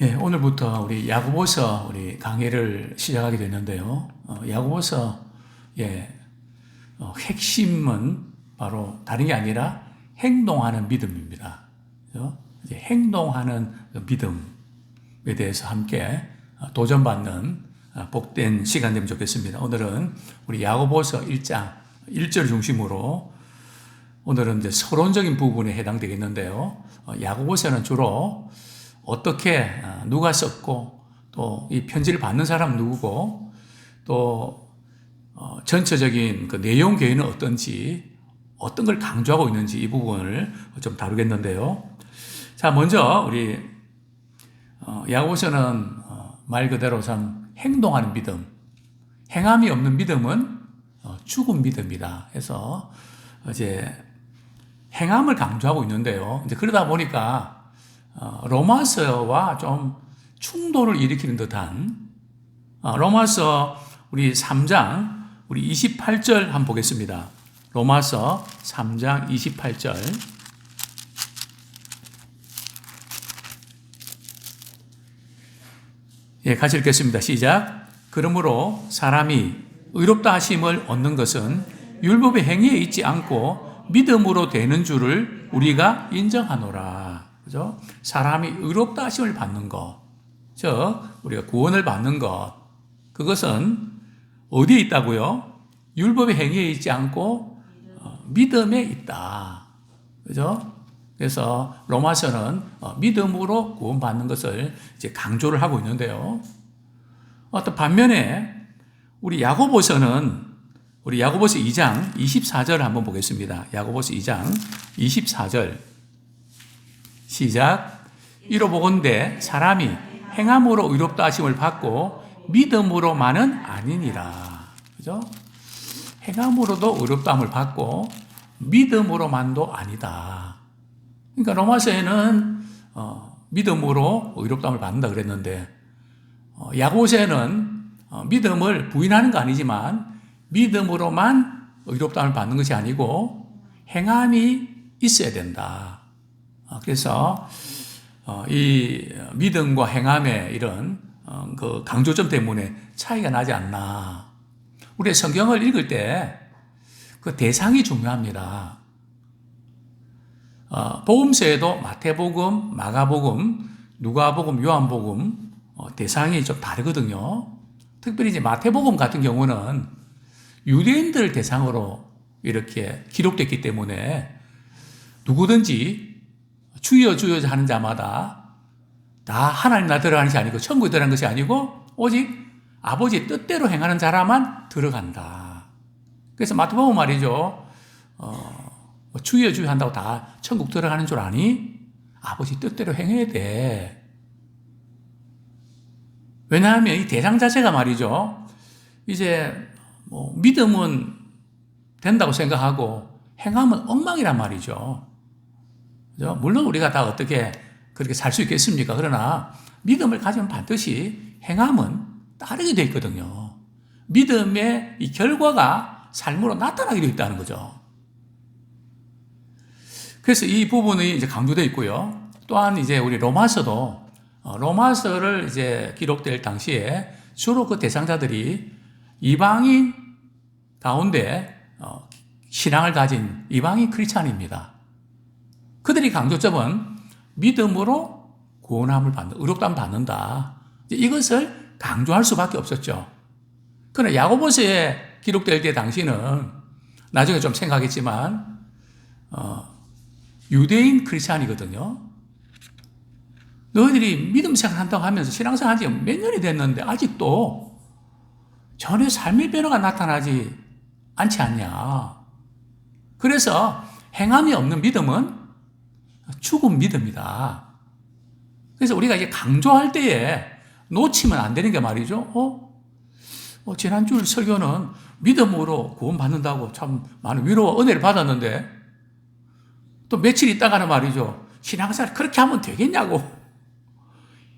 예, 오늘부터 우리 야고보서 우리 강의를 시작하게 됐는데요. 야고보서 핵심은 바로 다른 게 아니라 행동하는 믿음입니다. 그죠? 이제 행동하는 그 믿음에 대해서 함께 도전받는 복된 시간 되면 좋겠습니다. 오늘은 우리 야고보서 1장 1절 중심으로 오늘은 이제 서론적인 부분에 해당되겠는데요. 야고보서는 주로 어떻게 누가 썼고 또 이 편지를 받는 사람 누구고 또 전체적인 그 내용 계획은 어떤지 어떤 걸 강조하고 있는지 이 부분을 좀 다루겠는데요. 자, 먼저 우리 야고보서는 말 그대로 참 행동하는 믿음, 행함이 없는 믿음은 죽은 믿음이다 해서 이제 행함을 강조하고 있는데요. 이제 그러다 보니까 로마서와 좀 충돌을 일으키는 듯한 로마서 우리 3장 우리 28절 한번 보겠습니다. 로마서 3장 28절 같이 읽겠습니다. 시작. 그러므로 사람이 의롭다 하심을 얻는 것은 율법의 행위에 있지 않고 믿음으로 되는 줄을 우리가 인정하노라. 그죠? 사람이 의롭다 하심을 받는 것, 즉 우리가 구원을 받는 것, 그것은 어디에 있다고요? 율법의 행위에 있지 않고 믿음에 있다. 그죠? 그래서 로마서는 믿음으로 구원받는 것을 이제 강조를 하고 있는데요. 또 반면에 우리 야고보서는 우리 야고보서 2장 24절 한번 보겠습니다. 야고보서 2장 24절 시작. 이로 보건대 사람이 행함으로 의롭다 하심을 받고 믿음으로만은 아니니라. 그죠? 행함으로도 의롭다함을 받고 믿음으로만도 아니다. 그러니까 로마서에는 믿음으로 의롭다함을 받는다 그랬는데 야고보서에는 믿음을 부인하는 거 아니지만 믿음으로만 의롭다함을 받는 것이 아니고 행함이 있어야 된다. 그래서 이 믿음과 행함의 이런 그 강조점 때문에 차이가 나지 않나. 우리 성경을 읽을 때 그 대상이 중요합니다. 복음서에도 마태복음, 마가복음, 누가복음, 요한복음 대상이 좀 다르거든요. 특별히 이제 마태복음 같은 경우는 유대인들을 대상으로 이렇게 기록됐기 때문에 누구든지 주여 주여 하는 자마다 다 하나님 나라 들어가는 것이 아니고 천국에 들어가는 것이 아니고 오직 아버지의 뜻대로 행하는 자라만 들어간다. 그래서 마태복음 말이죠. 주여 주여 한다고 다 천국 들어가는 줄 아니? 아버지 뜻대로 행해야 돼. 왜냐하면 이 대상 자체가 말이죠. 이제 믿음은 된다고 생각하고 행함은 엉망이란 말이죠. 물론 우리가 다 어떻게 그렇게 살 수 있겠습니까? 그러나 믿음을 가지면 반드시 행함은 따르게 되어 있거든요. 믿음의 이 결과가 삶으로 나타나게 되어 있다는 거죠. 그래서 이 부분이 이제 강조되어 있고요. 또한 이제 우리 로마서도 로마서를 이제 기록될 당시에 주로 그 대상자들이 이방인 가운데 신앙을 가진 이방인 크리스찬입니다. 그들이 강조점은 믿음으로 구원함을 받는, 의롭다함을 받는다. 이것을 강조할 수밖에 없었죠. 그러나 야고보서에 기록될 때 당시는 나중에 좀 생각했지만 유대인 크리스찬이거든요. 너희들이 믿음 생활한다고 하면서 신앙생활 한 지 몇 년이 됐는데 아직도 전혀 삶의 변화가 나타나지 않지 않냐. 그래서 행함이 없는 믿음은 죽은 믿음이다. 그래서 우리가 이제 강조할 때에 놓치면 안 되는 게 말이죠. 지난주 설교는 믿음으로 구원받는다고 참 많은 위로와 은혜를 받았는데 또 며칠 있다가는 말이죠. 신앙생활 그렇게 하면 되겠냐고.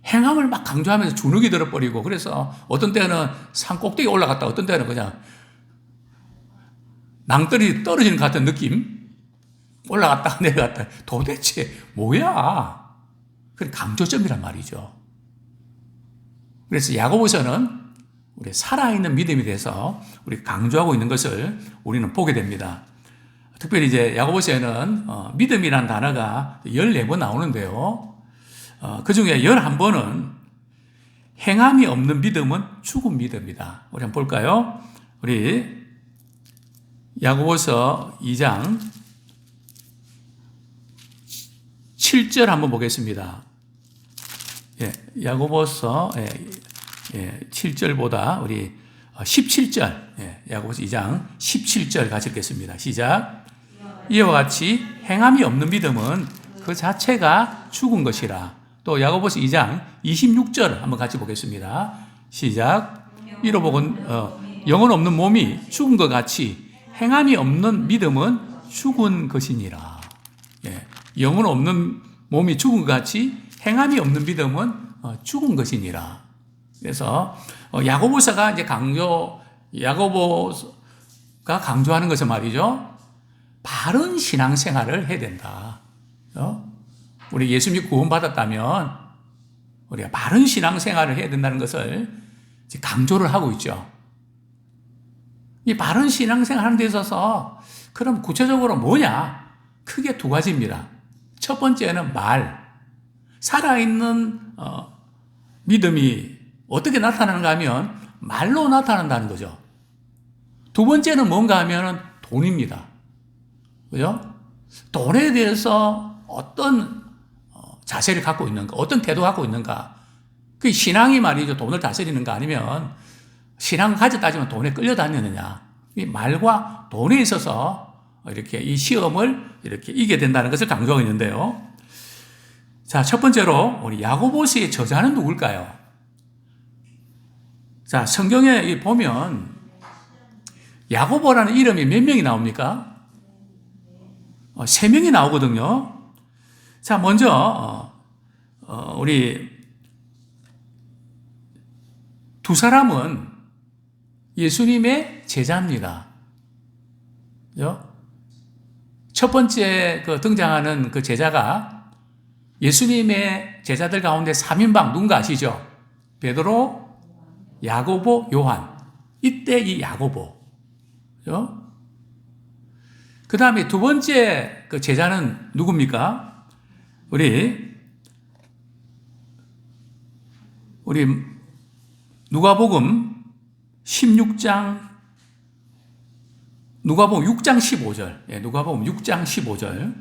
행함을 막 강조하면서 주눅이 들어버리고 그래서 어떤 때는 산 꼭대기에 올라갔다 어떤 때는 그냥 낭떠러지 떨어지는 것 같은 느낌? 올라갔다가 내려갔다. 도대체 뭐야? 그게 강조점이란 말이죠. 그래서 야고보서는 우리 살아있는 믿음에 대해서 우리 강조하고 있는 것을 우리는 보게 됩니다. 특별히 이제 야고보서에는 믿음이란 단어가 14번 나오는데요. 그 중에 11번은 행함이 없는 믿음은 죽은 믿음이다. 우리 한번 볼까요? 우리 야고보서 2장 7절 한번 보겠습니다. 야고보서 7절보다 우리 17절, 야고보서 2장 17절 같이 읽겠습니다. 시작. 이와 같이 행함이 없는 믿음은 그 자체가 죽은 것이라. 또 야고보서 2장 26절 한번 같이 보겠습니다. 시작. 이로보건 영혼 없는 몸이 죽은 것 같이 행함이 없는 믿음은 죽은 것이니라. 영혼 없는 몸이 죽은 것 같이 행함이 없는 믿음은 죽은 것이니라. 그래서 야고보서가 이제 야고보가 강조하는 것은 말이죠. 바른 신앙생활을 해야 된다. 우리 예수님 구원받았다면 우리가 바른 신앙생활을 해야 된다는 것을 강조를 하고 있죠. 이 바른 신앙생활 하는 데 있어서 그럼 구체적으로 뭐냐? 크게 두 가지입니다. 첫 번째는 살아있는 믿음이 어떻게 나타나는가 하면 말로 나타난다는 거죠. 두 번째는 뭔가 하면 돈입니다. 그죠? 돈에 대해서 어떤 자세를 갖고 있는가, 어떤 태도를 갖고 있는가. 그 신앙이 말이죠. 돈을 다스리는가 아니면 신앙을 가졌다지만 돈에 끌려다니느냐. 이 말과 돈에 있어서 이렇게 이 시험을 이렇게 이기게 된다는 것을 강조하고 있는데요. 자, 첫 번째로 우리 야고보서의 저자는 누굴까요? 자, 성경에 보면 야고보라는 이름이 몇 명이 나옵니까? 3명이 나오거든요. 자, 먼저 우리 두 사람은 예수님의 제자입니다. 그죠? 첫 번째 등장하는 그 제자가 예수님의 제자들 가운데 3인방 누군가 아시죠? 베드로, 야고보, 요한. 이때 이 야고보. 그죠? 그 다음에 두 번째 그 제자는 누굽니까? 우리 누가복음 6장 15절. 누가복음 6장 15절.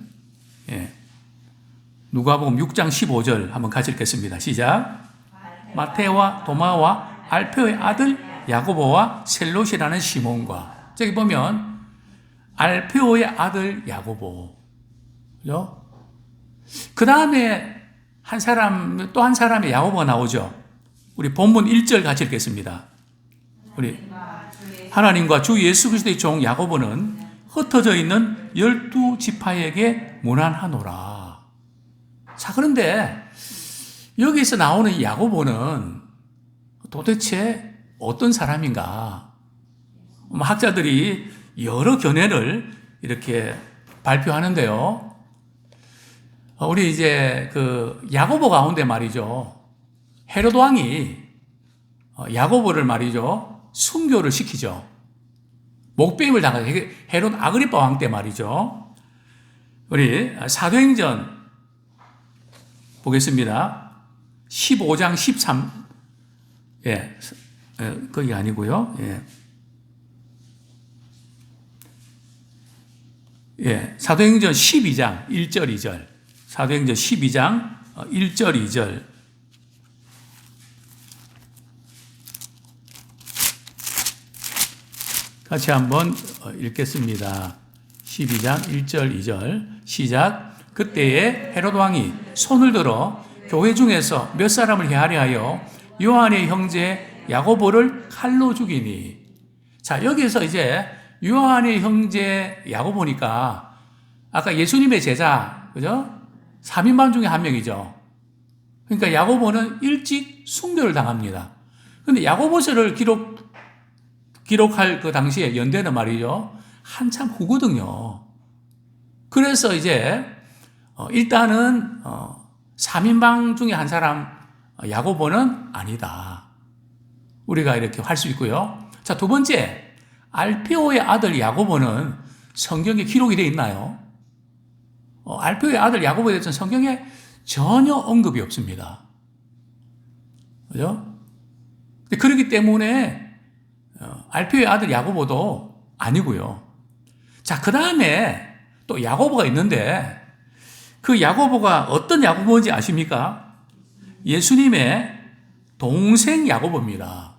누가복음 6장 15절 한번 같이 읽겠습니다. 시작. 마테와 도마와 알페오의 아들 야고보와 셀롯이라는 시몬과. 저기 보면 알페오의 아들 야고보. 그죠? 그 다음에 또 한 사람의 야고보가 나오죠. 우리 본문 1절 같이 읽겠습니다. 우리 하나님과 주 예수 그리스도의 종 야고보는 흩어져 있는 12지파에게 문안하노라. 자, 그런데 여기서 나오는 이 야고보는 도대체 어떤 사람인가? 학자들이 여러 견해를 이렇게 발표하는데요. 우리 이제 그 야고보 가운데 말이죠. 헤롯 왕이 야고보를 말이죠. 순교를 시키죠. 목배임을 당하죠. 헤롯 아그리파 왕 때 말이죠. 우리 사도행전 보겠습니다. 15장 13. 거기 아니고요. 사도행전 12장 1절 2절. 사도행전 12장 1절 2절. 같이 한번 읽겠습니다. 12장 1절 2절 시작. 그때에 헤롯 왕이 손을 들어 교회 중에서 몇 사람을 헤아려 하여 요한의 형제 야고보를 칼로 죽이니. 자, 여기서 이제 요한의 형제 야고보니까 아까 예수님의 제자, 그죠? 3인방 중에 한 명이죠. 그러니까 야고보는 일찍 순교를 당합니다. 그런데 야고보서를 기록할 그 당시에 연대는 말이죠. 한참 후거든요. 그래서 이제 일단은 3인방 중에 한 사람 야고보는 아니다. 우리가 이렇게 할 수 있고요. 자, 두 번째, 알페오의 아들 야고보는 성경에 기록이 되어 있나요? 알페오의 아들 야고보에 대해서는 성경에 전혀 언급이 없습니다. 그죠? 그렇기 때문에 알페오의 아들 야고보도 아니고요. 자, 그 다음에 또 야고보가 있는데 그 야고보가 어떤 야고보인지 아십니까? 예수님의 동생 야고보입니다.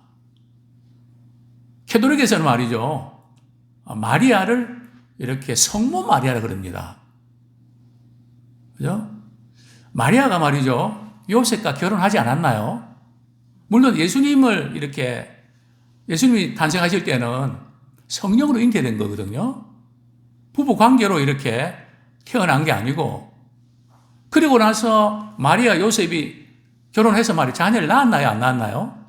캐톨릭에서는 말이죠. 마리아를 이렇게 성모 마리아라 그럽니다. 그죠? 마리아가 말이죠. 요셉과 결혼하지 않았나요? 물론 예수님을 이렇게 예수님이 탄생하실 때는 성령으로 잉태된 거거든요. 부부 관계로 이렇게 태어난 게 아니고 그리고 나서 마리아 요셉이 결혼해서 말이 자녀를 낳았나요? 안 낳았나요?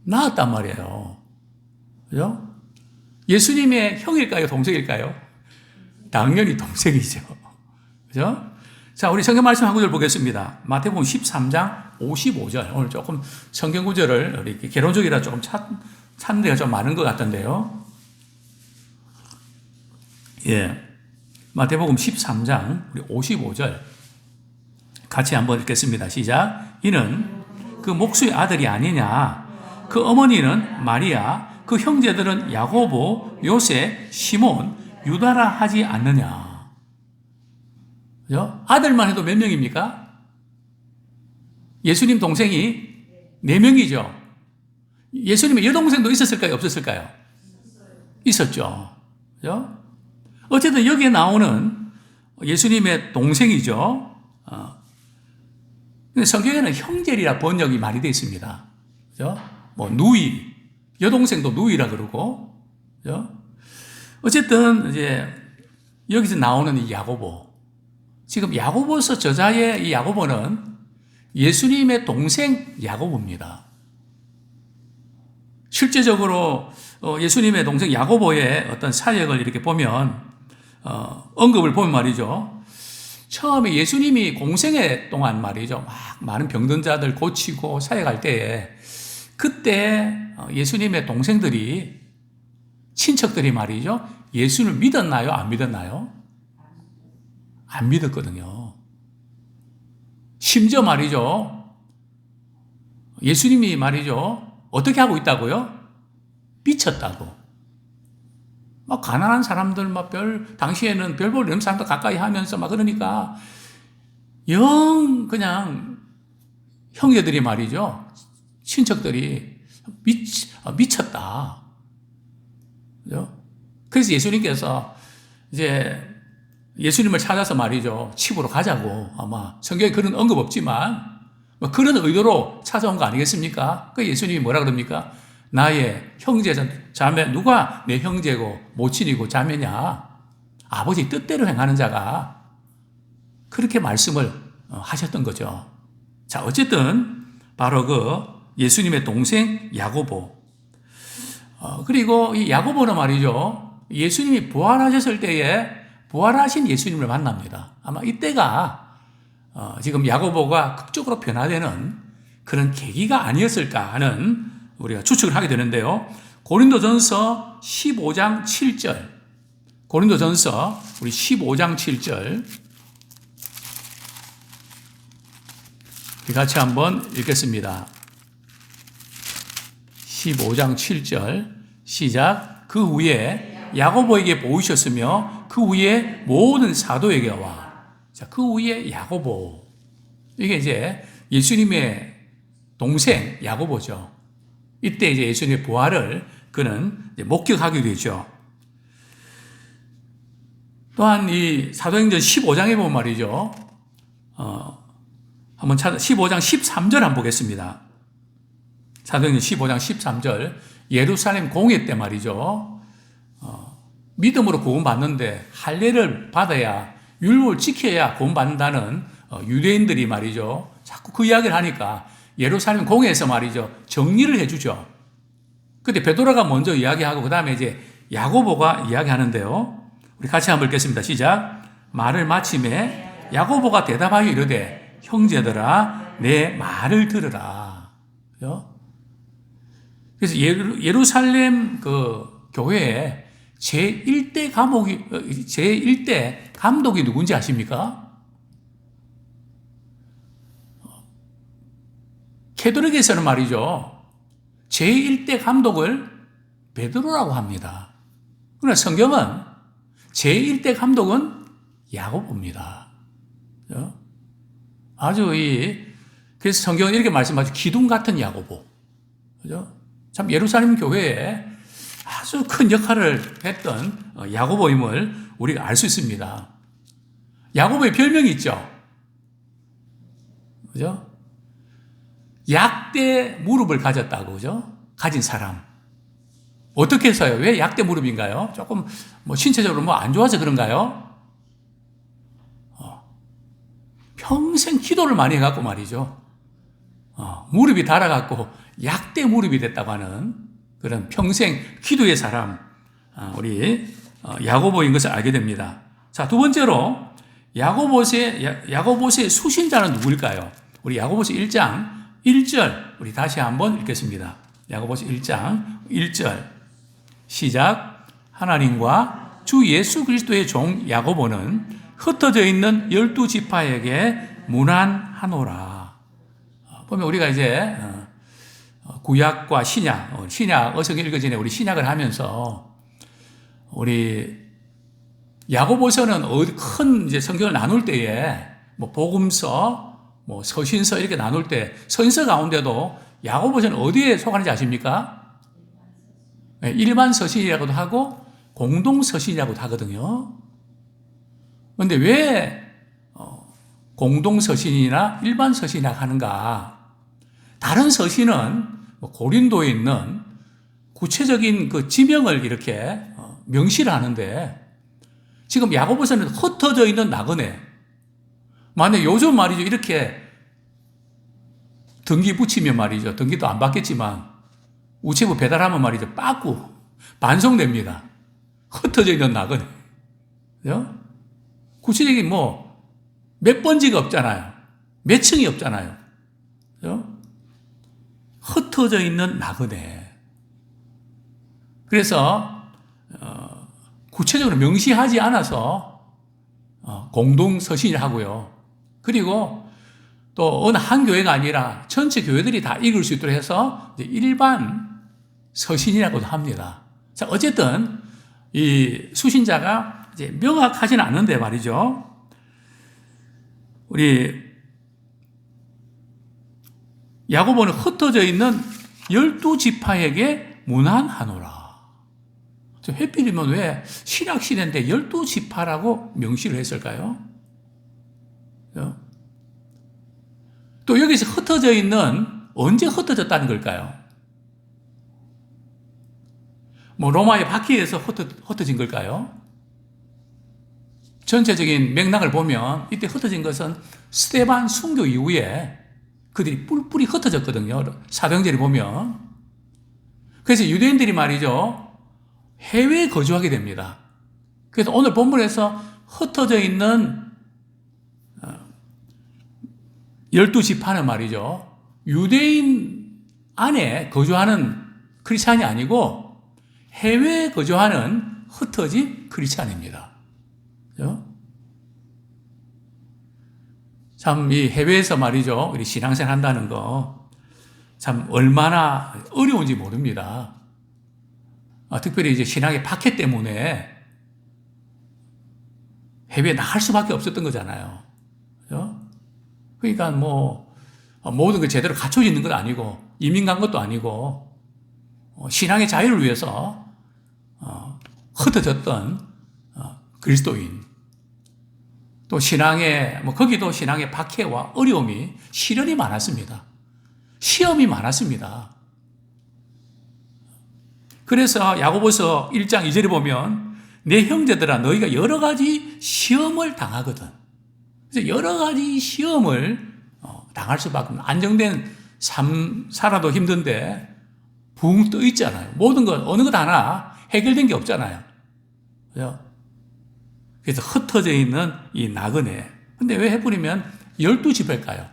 낳았단 말이에요. 그죠? 예수님의 형일까요? 동생일까요? 당연히 동생이죠. 그죠? 자, 우리 성경 말씀 한 구절 보겠습니다. 마태복음 13장 55절. 오늘 조금 성경 구절을 이렇게 개론적이라 조금 찾는 데가 좀 많은 것 같던데요. 예. 마태복음 13장 55절. 같이 한번 읽겠습니다. 시작. 이는 그 목수의 아들이 아니냐. 그 어머니는 마리아, 그 형제들은 야고보, 요셉, 시몬, 유다라 하지 않느냐. 그죠? 아들만 해도 몇 명입니까? 예수님 동생이 4명이죠. 예수님의 여동생도 있었을까요? 없었을까요? 있었죠. 그죠? 어쨌든 여기에 나오는 예수님의 동생이죠. 근데 성경에는 형제리라 번역이 많이 되어 있습니다. 그죠? 뭐, 누이, 여동생도 누이라 그러고, 그죠? 어쨌든, 이제, 여기서 나오는 이 야고보. 지금 야고보서 저자의 이 야고보는 예수님의 동생 야고보입니다. 실제적으로 예수님의 동생 야고보의 어떤 사역을 이렇게 보면, 언급을 보면 말이죠. 처음에 예수님이 공생애 동안 말이죠. 막 많은 병든 자들 고치고 사역할 때에 그때 예수님의 동생들이 친척들이 말이죠. 예수를 믿었나요? 안 믿었나요? 안 믿었거든요. 심지어 말이죠. 예수님이 말이죠. 어떻게 하고 있다고요? 미쳤다고. 막 가난한 사람들 막 당시에는 별 볼 없는 사람도 가까이 하면서 막 그러니까 영 그냥 형제들이 말이죠. 친척들이 미쳤다. 그죠? 그래서 예수님께서 이제 예수님을 찾아서 말이죠. 집으로 가자고 아마 성경에 그런 언급 없지만 뭐 그런 의도로 찾아온 거 아니겠습니까? 그 예수님이 뭐라 그럽니까? 나의 형제, 자매, 누가 내 형제고 모친이고 자매냐? 아버지 뜻대로 행하는 자가 그렇게 말씀을 하셨던 거죠. 자, 어쨌든 바로 그 예수님의 동생 야고보. 그리고 이 야고보는 말이죠. 예수님이 부활하셨을 때에 부활하신 예수님을 만납니다. 아마 이때가 지금 야고보가 극적으로 변화되는 그런 계기가 아니었을까 하는 우리가 추측을 하게 되는데요. 고린도전서 15장 7절. 고린도전서 우리 15장 7절. 우리 같이 한번 읽겠습니다. 15장 7절 시작. 그 후에 야고보에게 보이셨으며 그 후에 모든 사도에게 와. 자, 그 후에 야고보. 이게 이제 예수님의 동생 야고보죠. 이때 이제 예수님의 부활을 그는 목격하게 되죠. 또한 이 사도행전 15장에 보면 말이죠. 한번 15장 13절 한번 보겠습니다. 사도행전 15장 13절. 예루살렘 공회 때 말이죠. 믿음으로 구원받는데 할례를 받아야 율법을 지켜야 구원받는다는 유대인들이 말이죠. 자꾸 그 이야기를 하니까 예루살렘 공회에서 말이죠. 정리를 해주죠. 근데 베드로가 먼저 이야기하고 그 다음에 이제 야고보가 이야기하는데요. 우리 같이 한번 읽겠습니다. 시작. 말을 마침에 야고보가 대답하여 이르되 형제들아 내 말을 들으라. 그죠? 그래서 예루살렘 그 교회에 제1대 감독이 누군지 아십니까? 캐톨릭에서는 말이죠, 제1대 감독을 베드로라고 합니다. 그러나 성경은 제1대 감독은 야고보입니다. 아주 그래서 성경은 이렇게 말씀하죠. 기둥 같은 야고보. 그죠? 참 예루살렘 교회에 아주 큰 역할을 했던 야고보임을 우리가 알 수 있습니다. 야고보의 별명이 있죠. 그죠? 약대 무릎을 가졌다고, 그죠? 가진 사람. 어떻게 해서요? 왜 약대 무릎인가요? 조금 신체적으로 안 좋아서 그런가요? 평생 기도를 많이 해갖고 말이죠. 무릎이 닳아갖고 약대 무릎이 됐다고 하는 그런 평생 기도의 사람, 우리 야고보인 것을 알게 됩니다. 자, 두 번째로 야고보서의 수신자는 누구일까요? 우리 야고보서 1장 1절 우리 다시 한번 읽겠습니다. 야고보서 1장 1절 시작. 하나님과 주 예수 그리스도의 종 야고보는 흩어져 있는 12지파에게 문안하노라. 보면 우리가 이제 구약과 신약 어성이 읽기 전에 우리 신약을 하면서 우리 야고보서는 큰 이제 성경을 나눌 때에 복음서, 서신서 이렇게 나눌 때 선서 가운데도 야고보서는 어디에 속하는지 아십니까? 일반 서신이라고도 하고 공동 서신이라고도 하거든요. 그런데 왜 공동 서신이나 일반 서신이라고 하는가? 다른 서신은 고린도에 있는 구체적인 그 지명을 이렇게 명시를 하는데 지금 야고보서는 흩어져 있는 나그네. 만약 요즘 말이죠, 이렇게 등기 붙이면 말이죠, 등기도 안 받겠지만 우체부 배달하면 말이죠, 빠꾸 반송됩니다. 흩어져 있는 나그네. 그죠? 구체적인 몇 번지가 없잖아요. 몇 층이 없잖아요. 그죠? 흩어져 있는 나그네. 그래서 구체적으로 명시하지 않아서 공동 서신을 하고요. 그리고 또 어느 한 교회가 아니라 전체 교회들이 다 읽을 수 있도록 해서 일반 서신이라고도 합니다. 자, 어쨌든 이 수신자가 이제 명확하지는 않은데 말이죠. 우리 야고보는 흩어져 있는 12지파에게 문안하노라. 회필이면 왜 신약시대인데 12지파라고 명시를 했을까요? 또 여기서 흩어져 있는, 언제 흩어졌다는 걸까요? 로마의 바퀴에서 흩어진 걸까요? 전체적인 맥락을 보면 이때 흩어진 것은 스데반 순교 이후에 그들이 뿔뿔이 흩어졌거든요. 사도행전을 보면. 그래서 유대인들이 말이죠, 해외에 거주하게 됩니다. 그래서 오늘 본문에서 흩어져 있는 12지파는 말이죠, 유대인 안에 거주하는 크리스찬이 아니고 해외에 거주하는 흩어진 크리스찬입니다. 그죠? 참, 이 해외에서 말이죠, 우리 신앙생활 한다는 거, 참, 얼마나 어려운지 모릅니다. 특별히 이제 신앙의 박해 때문에 해외에 나갈 수밖에 없었던 거잖아요. 그죠? 그러니까 모든 게 제대로 갖춰져 있는 건 아니고, 이민 간 것도 아니고, 신앙의 자유를 위해서, 흩어졌던, 그리스도인. 또 신앙의, 거기도 신앙의 박해와 어려움이, 시련이 많았습니다. 시험이 많았습니다. 그래서 야고보서 1장 2절에 보면 내 형제들아 너희가 여러 가지 시험을 당하거든. 그래서 여러 가지 시험을 당할 수밖에 없는, 안정된 삶 살아도 힘든데 붕 떠 있잖아요. 모든 것, 어느 것 하나 해결된 게 없잖아요. 그래서 흩어져 있는 이 나그네. 근데 왜 해버리면 12지파일까요?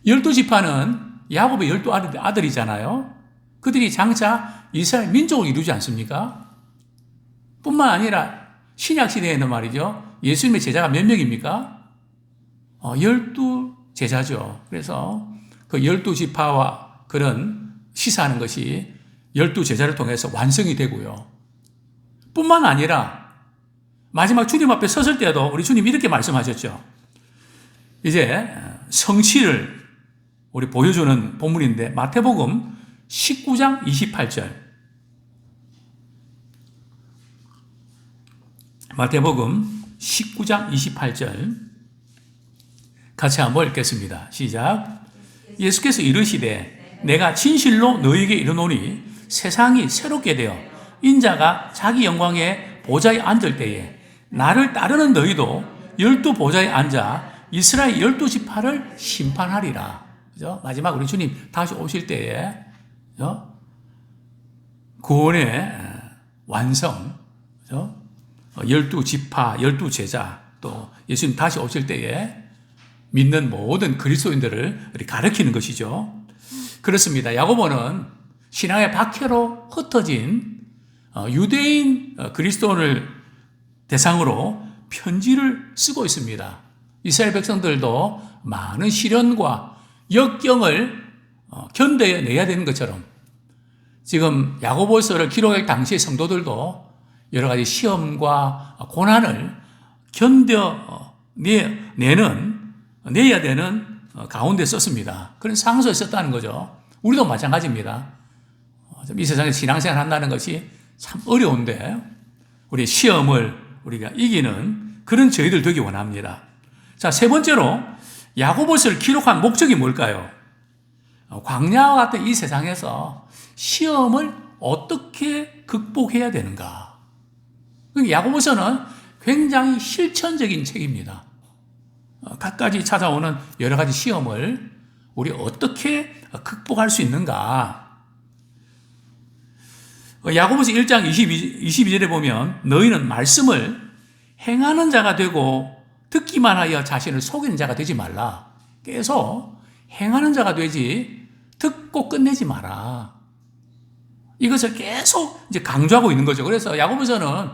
12지파는 야곱의 12 아들이잖아요. 그들이 장차 이스라엘 민족을 이루지 않습니까? 뿐만 아니라 신약 시대에는 말이죠. 예수님의 제자가 몇 명입니까? 12 제자죠. 그래서 그 12지파와 그런 시사하는 것이 12 제자를 통해서 완성이 되고요. 뿐만 아니라 마지막 주님 앞에 섰을 때도 우리 주님 이렇게 말씀하셨죠. 이제 성취를 우리 보여주는 본문인데 마태복음 19장 28절. 마태복음 19장 28절. 같이 한번 읽겠습니다. 시작. 예수께서 이르시되 내가 진실로 너희에게 이르노니 세상이 새롭게 되어 인자가 자기 영광의 보좌에 앉을 때에 나를 따르는 너희도 12 보좌에 앉아 이스라엘 12지파를 심판하리라. 그죠? 마지막 우리 주님 다시 오실 때에 그죠? 구원의 완성, 그죠? 12지파, 12제자, 또 예수님 다시 오실 때에 믿는 모든 그리스도인들을 가르치는 것이죠. 그렇습니다. 야고보는 신앙의 박해로 흩어진 유대인 그리스도인을 대상으로 편지를 쓰고 있습니다. 이스라엘 백성들도 많은 시련과 역경을 견뎌내야 되는 것처럼 지금 야고보서를 기록할 당시의 성도들도 여러 가지 시험과 고난을 내야 되는 가운데 썼습니다. 그런 상소에 썼다는 거죠. 우리도 마찬가지입니다. 이 세상에서 신앙생활 한다는 것이 참 어려운데 우리 시험을 우리가 이기는 그런 저희들 되기 원합니다. 자, 세 번째로 야고보서를 기록한 목적이 뭘까요? 광야와 같은 이 세상에서 시험을 어떻게 극복해야 되는가? 야고보서는 굉장히 실천적인 책입니다. 갖가지 찾아오는 여러 가지 시험을 우리 어떻게 극복할 수 있는가? 야고보서 1장 22절에 보면 너희는 말씀을 행하는 자가 되고 듣기만 하여 자신을 속이는 자가 되지 말라. 계속 행하는 자가 되지 듣고 끝내지 마라. 이것을 계속 이제 강조하고 있는 거죠. 그래서 야고보서는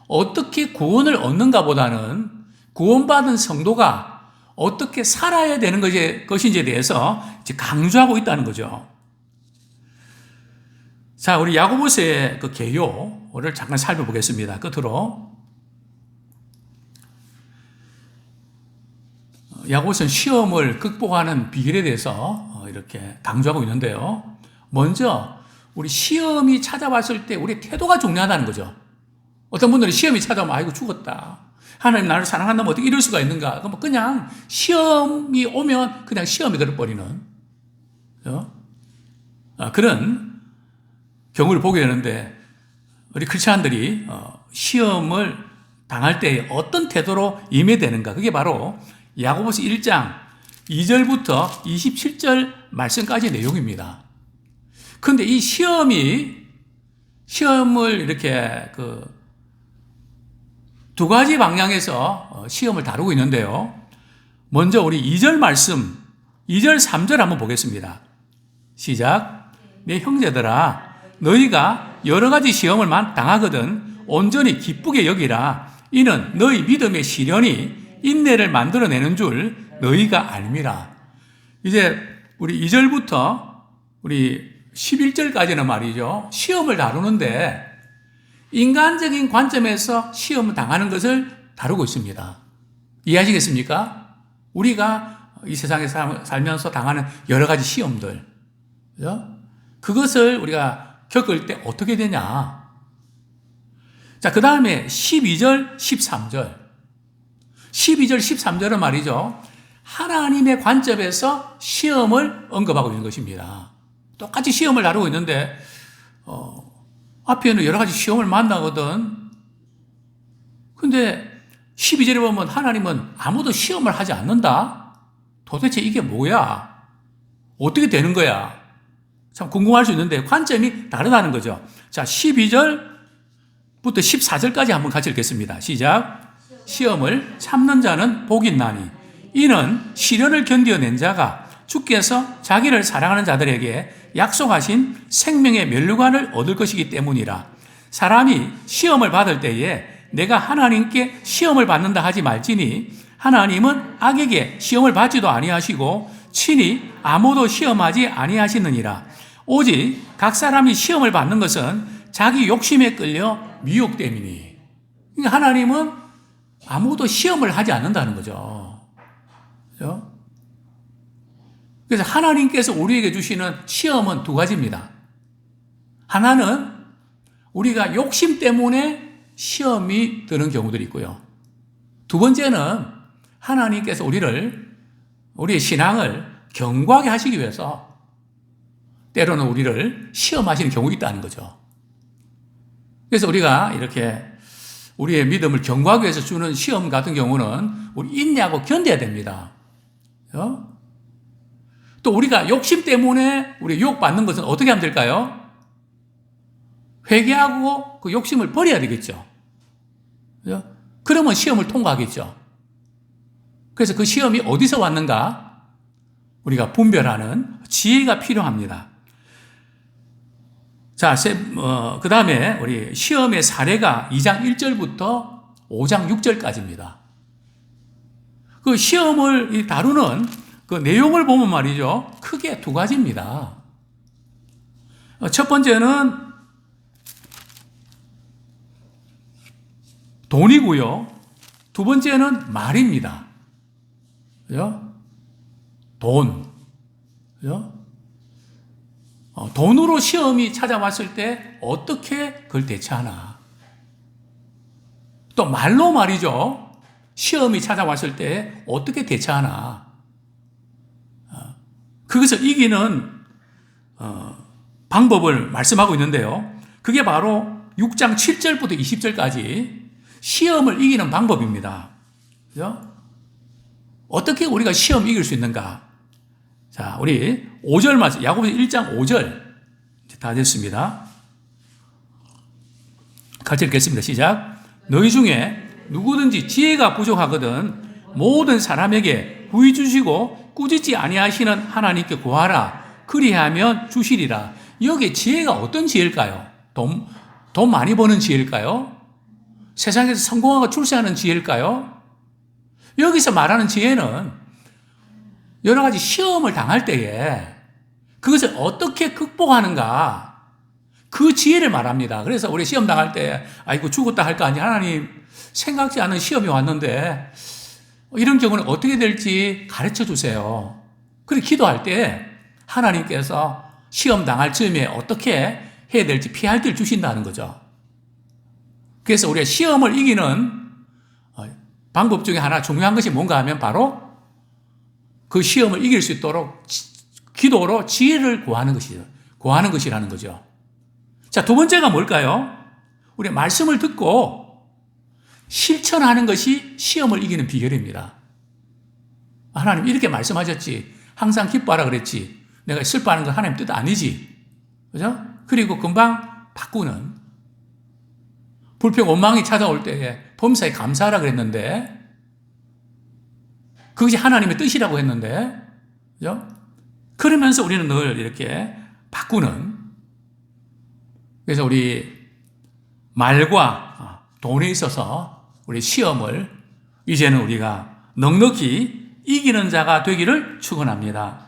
어떻게 구원을 얻는가 보다는 구원받은 성도가 어떻게 살아야 되는 것인지에 대해서 이제 강조하고 있다는 거죠. 자, 우리 야고보서의 그 개요를 잠깐 살펴보겠습니다. 끝으로. 야고보서는 시험을 극복하는 비결에 대해서 이렇게 강조하고 있는데요. 먼저 우리 시험이 찾아왔을 때 우리 태도가 중요하다는 거죠. 어떤 분들은 시험이 찾아오면 아이고 죽었다. 하나님 나를 사랑한다면 어떻게 이럴 수가 있는가. 그냥 시험이 오면 그냥 시험이 들어버리는 그런 경우를 보게 되는데 우리 크리스찬들이 시험을 당할 때 어떤 태도로 임해야 되는가. 그게 바로 야고보서 1장 2절부터 27절 말씀까지의 내용입니다. 그런데 이 시험을 이렇게 두 가지 방향에서 시험을 다루고 있는데요. 먼저 우리 2절 말씀, 2절, 3절 한번 보겠습니다. 시작. 내 형제들아, 너희가 여러 가지 시험을 당하거든 온전히 기쁘게 여기라. 이는 너희 믿음의 시련이 인내를 만들어내는 줄 너희가 알미라. 이제 우리 2절부터 우리 11절까지는 말이죠. 시험을 다루는데 인간적인 관점에서 시험을 당하는 것을 다루고 있습니다. 이해하시겠습니까? 우리가 이 세상에 살면서 당하는 여러 가지 시험들, 그죠? 그것을 우리가 겪을 때 어떻게 되냐? 자, 그 다음에 12절, 13절. 12절, 13절은 말이죠. 하나님의 관점에서 시험을 언급하고 있는 것입니다. 똑같이 시험을 다루고 있는데, 앞에는 여러 가지 시험을 만나거든. 근데 12절에 보면 하나님은 아무도 시험을 하지 않는다? 도대체 이게 뭐야? 어떻게 되는 거야? 참 궁금할 수 있는데 관점이 다르다는 거죠. 자, 12절부터 14절까지 한번 같이 읽겠습니다. 시작. 시험을 참는 자는 복이 있나니 이는 시련을 견뎌낸 자가 주께서 자기를 사랑하는 자들에게 약속하신 생명의 면류관을 얻을 것이기 때문이라. 사람이 시험을 받을 때에 내가 하나님께 시험을 받는다 하지 말지니 하나님은 악에게 시험을 받지도 아니하시고 친히 아무도 시험하지 아니하시느니라. 오직 각 사람이 시험을 받는 것은 자기 욕심에 끌려 미혹됨이니. 그러니까 하나님은 아무도 시험을 하지 않는다는 거죠. 그렇죠? 그래서 하나님께서 우리에게 주시는 시험은 두 가지입니다. 하나는 우리가 욕심 때문에 시험이 드는 경우들이 있고요. 두 번째는 하나님께서 우리의 신앙을 견고하게 하시기 위해서 때로는 우리를 시험하시는 경우가 있다는 거죠. 그래서 우리가 이렇게 우리의 믿음을 견고하기 위해서 주는 시험 같은 경우는 우리 인내하고 견뎌야 됩니다. 또 우리가 욕심 때문에 우리 유혹받는 것은 어떻게 하면 될까요? 회개하고 그 욕심을 버려야 되겠죠. 그러면 시험을 통과하겠죠. 그래서 그 시험이 어디서 왔는가? 우리가 분별하는 지혜가 필요합니다. 자, 그 다음에 우리 시험의 사례가 2장 1절부터 5장 6절까지입니다. 그 시험을 다루는 그 내용을 보면 말이죠. 크게 두 가지입니다. 첫 번째는 돈이고요. 두 번째는 말입니다. 그죠? 돈. 그죠? 돈으로 시험이 찾아왔을 때 어떻게 그걸 대처하나. 또 말로 말이죠. 시험이 찾아왔을 때 어떻게 대처하나. 그것을 이기는 방법을 말씀하고 있는데요. 그게 바로 6장 7절부터 20절까지 시험을 이기는 방법입니다. 그죠? 어떻게 우리가 시험 이길 수 있는가? 자, 우리 5절 말씀, 야고보서 1장 5절 다 됐습니다. 같이 읽겠습니다. 시작. 너희 중에 누구든지 지혜가 부족하거든 모든 사람에게 부이 주시고 꾸짖지 아니하시는 하나님께 구하라. 그리하면 주시리라. 여기 지혜가 어떤 지혜일까요? 돈 많이 버는 지혜일까요? 세상에서 성공하고 출세하는 지혜일까요? 여기서 말하는 지혜는 여러 가지 시험을 당할 때에 그것을 어떻게 극복하는가, 그 지혜를 말합니다. 그래서 우리 시험 당할 때 아이고 죽었다 할 거 아니야. 하나님 생각지 않은 시험이 왔는데 이런 경우는 어떻게 될지 가르쳐 주세요. 그렇게 기도할 때 하나님께서 시험 당할 즈음에 어떻게 해야 될지 피할 길을 주신다는 거죠. 그래서 우리가 시험을 이기는 방법 중에 하나 중요한 것이 뭔가 하면 바로 그 시험을 이길 수 있도록 기도로 지혜를 구하는 것이죠. 구하는 것이라는 거죠. 자, 두 번째가 뭘까요? 우리 말씀을 듣고 실천하는 것이 시험을 이기는 비결입니다. 하나님 이렇게 말씀하셨지. 항상 기뻐하라 그랬지. 내가 슬퍼하는 건 하나님 뜻 아니지. 그죠? 그리고 금방 바꾸는. 불평 원망이 찾아올 때에 범사에 감사하라 그랬는데 그것이 하나님의 뜻이라고 했는데, 그죠? 그러면서 우리는 늘 이렇게 바꾸는. 그래서 우리 말과 돈에 있어서 우리 시험을 이제는 우리가 넉넉히 이기는 자가 되기를 축원합니다.